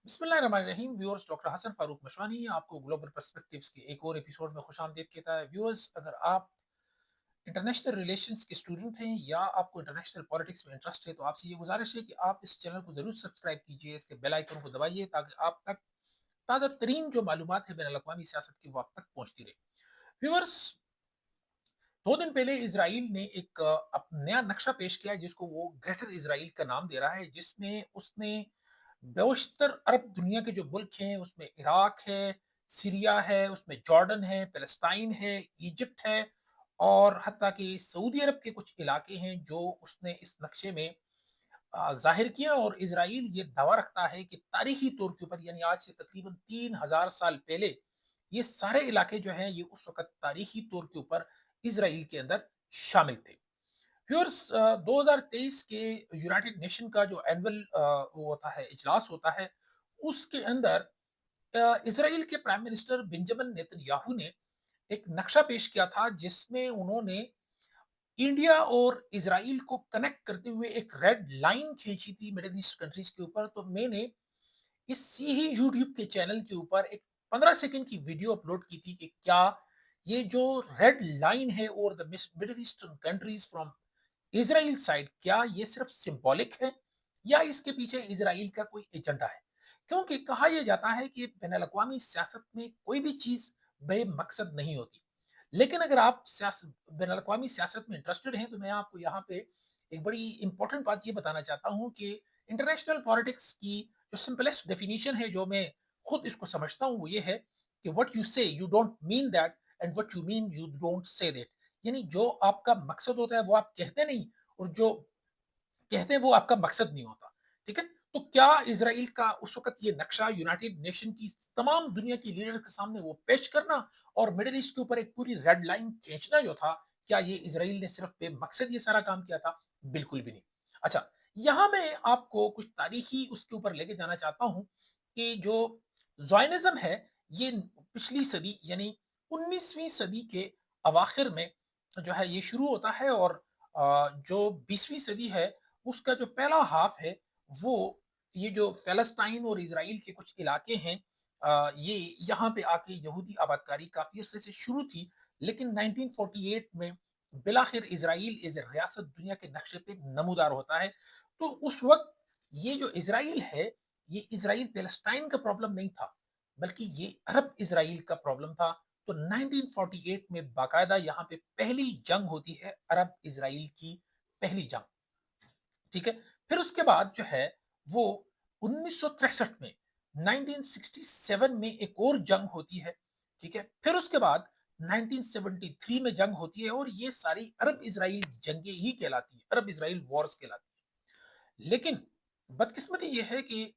बिस्मिल्लाहिर्रहमानिर्रहीम। Viewers, doctor Hasan Farooq Mashwani आपको global perspectives के एक और एपिसोड में खुशामदीद कहता है। व्यूअर्स, अगर आप इंटरनेशनल रिलेशंस के स्टूडेंट हैं या आपको इंटरनेशनल पॉलिटिक्स में इंटरेस्ट है तो आपसे ये गुजारिश है कि आप इस चैनल को जरूर सब्सक्राइब कीजिए, इसके बेल आइकन को दबाइए ताकि आप तक ताज़ा तरीन जो मालूमात है बैन अवी सियासत की वो आप तक पहुंचती रहे। व्यूअर्स, 2 दिन पहले इसराइल ने एक नया नक्शा पेश किया है जिसको वो ग्रेटर इसराइल का नाम दे रहा है, जिसमें उसने बेशतर अरब दुनिया के जो मुल्क हैं उसमें इराक है, सीरिया है, उसमें जॉर्डन है, पैलेस्टाइन है, इजिप्ट है और हत्ता कि सऊदी अरब के कुछ इलाके हैं जो उसने इस नक्शे में ज़ाहिर किया। और इसराइल ये दावा रखता है कि तारीखी तौर के ऊपर यानी आज से तकरीबन 3000 साल पहले ये सारे इलाके जो हैं ये उस वक़्त तारीखी तौर के ऊपर इसराइल के अंदर शामिल थे। व्यूअर्स, 2023 के यूनाइटेड नेशन का जो एनुअल वो होता है, इजलास होता है, उसके अंदर इसराइल के प्राइम मिनिस्टर बेंजामिन नेतन्याहू ने एक नक्शा पेश किया था जिसमें उन्होंने इंडिया और इसराइल को कनेक्ट करते हुए एक रेड लाइन खींची थी मिडिल ईस्ट कंट्रीज के ऊपर। तो मैंने इसी ही यूट्यूब के चैनल के ऊपर एक 15 सेकंड की वीडियो अपलोड की थी कि क्या ये जो रेड लाइन है और the middle eastern countries from Israel side, क्या ये सिर्फ सिंबॉलिक है या इसके पीछे इसराइल का कोई एजेंडा है? क्योंकि कहा यह जाता है कि बैन अवी सियासत में कोई भी चीज बेमकसद नहीं होती। लेकिन अगर आप बैन अवी सियासत में इंटरेस्टेड हैं तो मैं आपको यहाँ पे एक बड़ी इंपॉर्टेंट बात ये बताना चाहता हूँ कि इंटरनेशनल पॉलिटिक्स की जो सिंपलेस्ट डेफिनेशन है, जो मैं खुद इसको समझता हूँ, वो ये है कि व्हाट यू से you don't mean that and what you mean you don't say that. यानी जो आपका मकसद होता है वो आप कहते नहीं, और जो कहते हैं वो आपका मकसद नहीं होता। ठीक है? तो क्या इसराइल का उस वक़्त ये नक्शा यूनाइटेड नेशन की तमाम दुनिया की लीडर्स के सामने वो पेश करना और मिडल ईस्ट के ऊपर एक पूरी रेड लाइन खींचना जो था, क्या ये इसराइल ने सिर्फ बेमकसद ये सारा काम किया था? बिल्कुल भी नहीं। अच्छा, यहाँ मैं आपको कुछ तारीखी उसके ऊपर लेके जाना चाहता हूँ कि जो ज़ायनिज़्म है, ये पिछली सदी यानी 19वीं सदी के अवाखिर में जो है ये शुरू होता है, और जो 20वीं सदी है उसका जो पहला हाफ है वो ये जो पैलेस्टाइन और इसराइल के कुछ इलाके हैं, ये यहाँ पे आके यहूदी आबादकारी काफी अरसे से शुरू थी। लेकिन 1948 में बिलाखिर इसराइल एज ए रियासत दुनिया के नक्शे पे नमूदार होता है। तो उस वक्त ये जो इसराइल है, ये इसराइल पैलेस्टाइन का प्रॉब्लम नहीं था, बल्कि ये अरब इसराइल का प्रॉब्लम था। तो 1948 में बाकायदा यहाँ पे पहली जंग होती है, अरब इसराइल की पहली जंग। ठीक है? फिर उसके बाद जो है वो 1963 में 1967 में एक और जंग होती है। ठीक है? फिर उसके बाद 1973 में जंग होती है, और ये सारी अरब इसराइल जंगें ही कहलाती है, अरब इसराइल वॉर्स कहलाती है। लेकिन बदकिस्मती ये है कि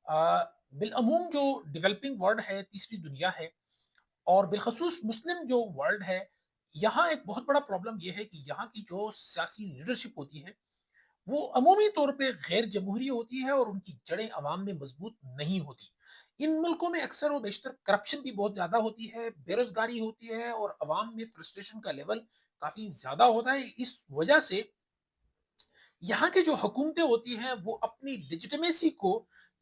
बिलअमूम जो डेवलपिंग वर्ल्ड है, तीसरी दुनिया है, और बिलखसूस मुस्लिम जो वर्ल्ड है, यहाँ एक बहुत बड़ा प्रॉब्लम यह है कि यहाँ की जो सियासी लीडरशिप होती है वो अमूमी तौर पे गैर जमहूरी होती है और उनकी जड़ें अवाम में मजबूत नहीं होती। इन मुल्कों में अक्सर और बेशतर करप्शन भी बहुत ज्यादा होती है, बेरोजगारी होती है और अवाम में फ्रस्ट्रेशन का लेवल काफी ज्यादा होता है। इस वजह से यहाँ की जो हुकूमतें होती हैं वो अपनी लेजिटिमेसी को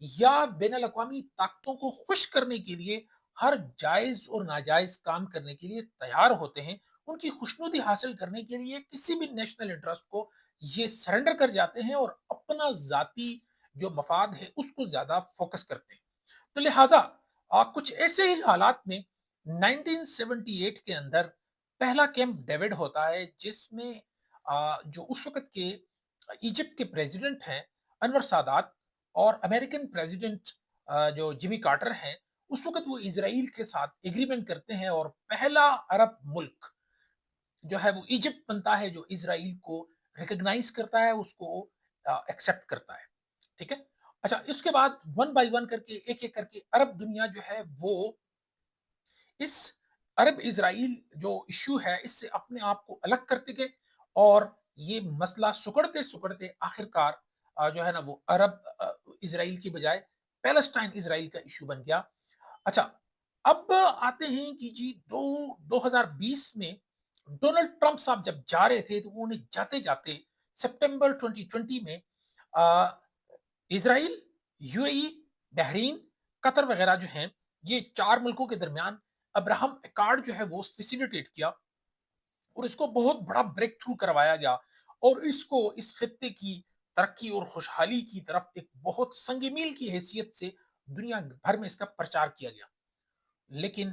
या बैन अवी ताकतों को खुश करने के लिए हर जायज और नाजायज काम करने के लिए तैयार होते हैं। उनकी खुशनुदी हासिल करने के लिए किसी भी नेशनल इंटरेस्ट को ये सरेंडर कर जाते हैं और अपना जाती जो मफाद है उसको ज्यादा फोकस करते हैं। तो लिहाजा कुछ ऐसे ही हालात में 1978 के अंदर पहला कैंप डेविड होता है, जिसमें जो उस वक्त के इजिप्ट के प्रेसिडेंट हैं अनवर सादात, और अमेरिकन प्रेसिडेंट जो जिमी कार्टर हैं, उस वक्त वो इसराइल के साथ एग्रीमेंट करते हैं और पहला अरब मुल्क जो है वो इजिप्ट बनता है, जो इसराइल को रिकॉग्नाइज करता है, उसको एक्सेप्ट करता है। ठीक है? अच्छा, इसके बाद वन बाय वन करके एक एक करके अरब दुनिया जो है वो इस अरब इसराइल जो इश्यू है इससे अपने आप को अलग करते गए, और ये मसला सुकड़ते सुकड़ते आखिरकार जो है ना वो अरब इसराइल की बजाय पैलेस्टाइन इसराइल का इशू बन गया। अच्छा, अब आते हैं कि जी 2020 में डोनाल्ड ट्रंप साहब जब जा रहे थे तो उन्हें जाते जाते सितंबर 2020 में अ, इसराइल, यूएई, बहरीन قطر وغیرہ جو ہیں، یہ 4 ملکوں کے درمیان ابراہم ایکارڈ جو ہے وہ فیسیلیٹیٹ کیا اور اس کو بہت بڑا بریک تھرو کروایا گیا اور اس کو اس خطے کی ترقی اور خوشحالی کی طرف ایک بہت سنگ میل کی حیثیت سے دنیا بھر میں اس کا پرچار کیا گیا۔ لیکن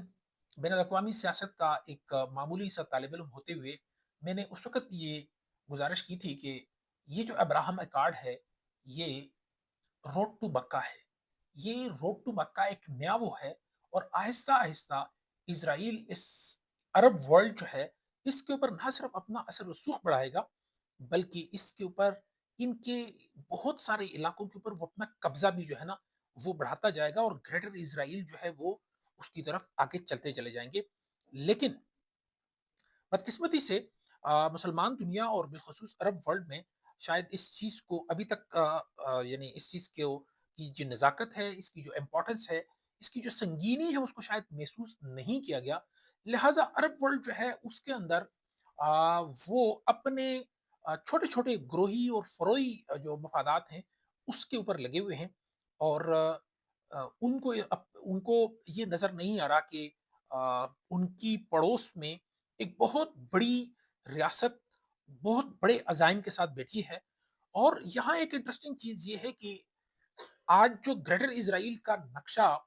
بین الاقوامی سیاست کا ایک معمولی سا طالب علم ہوتے ہوئے میں نے اس وقت یہ گزارش کی تھی کہ یہ جو ابراہم ایکارڈ ہے، یہ روڈ ٹو مکہ ہے۔ یہ روڈ ٹو مکہ ایک نیا وہ ہے اور آہستہ آہستہ اسرائیل اس عرب ورلڈ جو ہے اس کے اوپر نہ صرف اپنا اثر رسوخ بڑھائے گا بلکہ اس کے اوپر ان کے بہت سارے علاقوں کے اوپر وہ اپنا قبضہ بھی جو ہے نا وہ بڑھاتا جائے گا اور گریٹر اسرائیل جو ہے وہ اس کی طرف آگے چلتے چلے جائیں گے۔ لیکن بدقسمتی سے مسلمان دنیا اور بالخصوص عرب ورلڈ میں شاید اس چیز کو ابھی تک یعنی اس چیز کی جو نزاکت ہے، اس کی جو امپورٹنس ہے، اس کی جو سنگینی ہے اس کو شاید محسوس نہیں کیا گیا۔ لہٰذا عرب ورلڈ جو ہے اس کے اندر وہ اپنے چھوٹے چھوٹے گروہی اور فروئی جو مفادات ہیں اس کے اوپر لگے ہوئے ہیں اور ان کو یہ نظر نہیں آ رہا کہ ان کی پڑوس میں ایک بہت بڑی ریاست بہت بڑے عزائم کے ساتھ بیٹھی ہے۔ اور یہاں ایک انٹرسٹنگ چیز یہ ہے کہ آج جو گریٹر اسرائیل کا نقشہ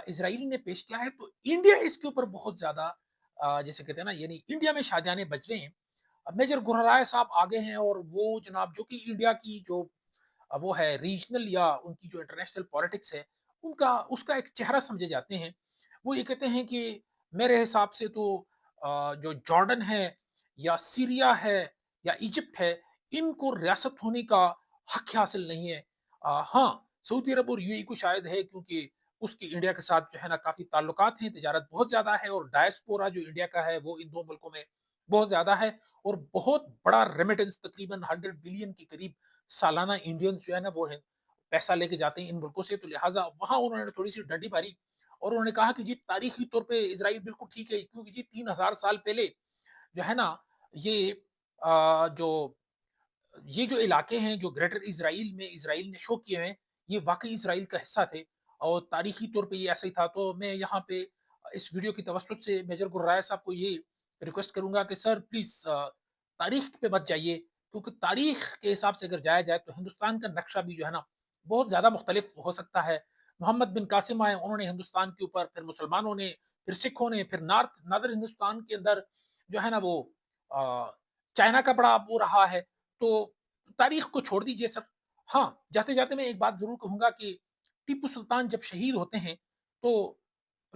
اسرائیل نے پیش کیا ہے تو انڈیا اس کے اوپر بہت زیادہ جیسے کہتے ہیں نا یعنی انڈیا میں شادیانے بج رہے ہیں۔ میجر گرہرائے صاحب آگے ہیں اور وہ جناب جو کہ انڈیا کی جو وہ ہے ریجنل یا ان کی جو انٹرنیشنل پالیٹکس ہے ان کا اس کا ایک چہرہ سمجھے جاتے ہیں۔ وہ یہ کہتے ہیں کہ میرے حساب سے تو جو جارڈن ہے یا سیریا ہے یا ایجپٹ ہے ان کو ریاست ہونے کا حق حاصل نہیں ہے۔ ہاں، سعودی عرب اور یو اے کو شاید ہے کیونکہ اس کی انڈیا کے ساتھ جو ہے نا کافی تعلقات ہیں، تجارت بہت زیادہ ہے اور ڈائسپورا جو انڈیا کا ہے وہ ان دو ملکوں میں بہت زیادہ ہے اور بہت بڑا ریمیٹنس تقریباً 100 بلین کے قریب سالانہ انڈینز جو ہے نا وہ ہیں پیسہ لے کے جاتے ہیں ان ملکوں سے، تو لہٰذا وہاں انہوں نے تھوڑی سی ڈنڈی ماری اور انہوں نے کہا کہ جی تاریخی طور پہ اسرائیل بالکل ٹھیک ہے کیونکہ جی 3000 سال پہلے جو ہے نا یہ جو یہ جو علاقے ہیں جو گریٹر اسرائیل میں اسرائیل نے شو کیے ہیں یہ واقعی اسرائیل کا حصہ تھے اور تاریخی طور پہ یہ ایسا ہی تھا۔ تو میں یہاں پہ اس ویڈیو کی توسط سے میجر گرائے صاحب کو یہ ریکویسٹ کروں گا کہ سر پلیز تاریخ پہ مت جائیے کیونکہ تاریخ کے حساب سے اگر جایا جائے تو ہندوستان کا نقشہ بھی جو ہے نا بہت زیادہ مختلف ہو سکتا ہے۔ محمد بن قاسم آئے، انہوں نے ہندوستان کے اوپر، پھر مسلمانوں نے، پھر سکھوں نے، پھر نادر ہندوستان کے اندر جو ہے نا وہ چائنا کا بڑا وہ رہا ہے۔ تو تاریخ کو چھوڑ دیجئے سب۔ ہاں، جاتے جاتے میں ایک بات ضرور کہوں گا کہ ٹیپو سلطان جب شہید ہوتے ہیں تو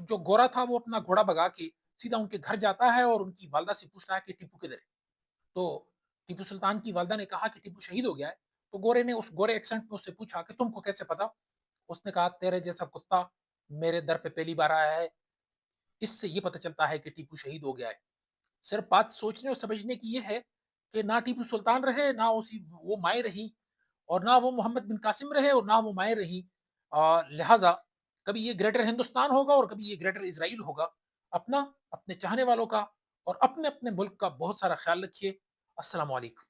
جو گورا تھا وہ اپنا گھوڑا بگا کے سیدھا ان کے گھر جاتا ہے اور ان کی والدہ سے پوچھتا ہے کہ ٹیپو کدھر ہے؟ تو ٹیپو سلطان کی والدہ نے کہا کہ ٹیپو شہید ہو گیا ہے۔ تو گورے نے اس گورے ایکسنٹ میں اس سے پوچھا کہ تم کو کیسے پتا؟ اس نے کہا تیرے جیسا کتا میرے در پہ پہلی بار آیا ہے، اس سے یہ پتہ چلتا ہے کہ ٹیپو شہید ہو گیا ہے۔ صرف بات سوچنے اور سمجھنے کی یہ ہے کہ نہ ٹیپو سلطان رہے، نہ وہ مائیں رہی اور نہ وہ محمد بن قاسم رہے اور نہ وہ مائیں رہی۔ لہٰذا کبھی یہ گریٹر ہندوستان ہوگا اور کبھی یہ گریٹر اسرائیل ہوگا۔ اپنا، اپنے چاہنے والوں کا اور اپنے اپنے ملک کا بہت سارا خیال رکھیے۔ السلام علیکم۔